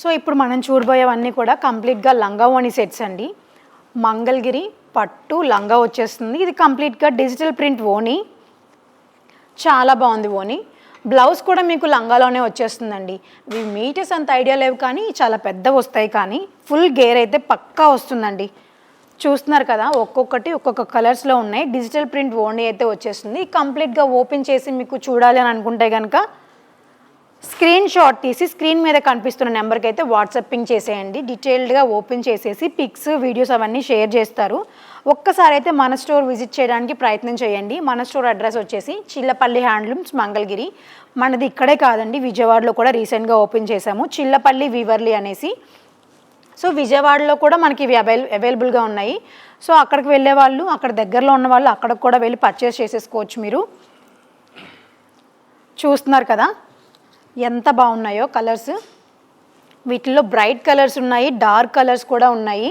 So ఇప్పుడు మనం చూడబోయేవన్నీ కూడా కంప్లీట్గా లంగా ఓణి సెట్స్ అండి. మంగళగిరి పట్టు లంగా వచ్చేస్తుంది. ఇది కంప్లీట్గా డిజిటల్ ప్రింట్ ఓణి, చాలా బాగుంది ఓణి. బ్లౌజ్ కూడా మీకు లంగాలోనే వచ్చేస్తుందండి. ఇవి మీటర్స్ అంత ఐడియా లేవు కానీ చాలా పెద్దవి వస్తాయి, కానీ ఫుల్ గేర్ అయితే పక్కా వస్తుందండి. చూస్తున్నారు కదా, ఒక్కొక్కటి ఒక్కొక్క కలర్స్లో ఉన్నాయి. డిజిటల్ ప్రింట్ ఓణి అయితే వచ్చేస్తుంది. కంప్లీట్గా ఓపెన్ చేసి మీకు చూడాలి అని అనుకుంటే కనుక స్క్రీన్ షాట్ తీసి స్క్రీన్ మీద కనిపిస్తున్న నెంబర్కి అయితే వాట్సాపింగ్ చేసేయండి. డీటెయిల్డ్గా ఓపెన్ చేసేసి పిక్స్, వీడియోస్ అవన్నీ షేర్ చేస్తారు. ఒక్కసారి అయితే మన స్టోర్ విజిట్ చేయడానికి ప్రయత్నం చేయండి. మన స్టోర్ అడ్రస్ వచ్చేసి చిల్లపల్లి హ్యాండ్లూమ్స్ మంగళగిరి. మనది ఇక్కడే కాదండి, విజయవాడలో కూడా రీసెంట్గా ఓపెన్ చేశాము, చిల్లపల్లి వీవర్లీ అనేసి. సో విజయవాడలో కూడా మనకి ఇవి అవైలబుల్గా ఉన్నాయి. సో అక్కడికి వెళ్ళే వాళ్ళు, అక్కడ దగ్గరలో ఉన్న వాళ్ళు అక్కడికి కూడా వెళ్ళి పర్చేస్ చేసేసుకోవచ్చు. మీరు చూస్తున్నారు కదా ఎంత బాగున్నాయో కలర్స్. వీటిల్లో బ్రైట్ కలర్స్ ఉన్నాయి, డార్క్ కలర్స్ కూడా ఉన్నాయి.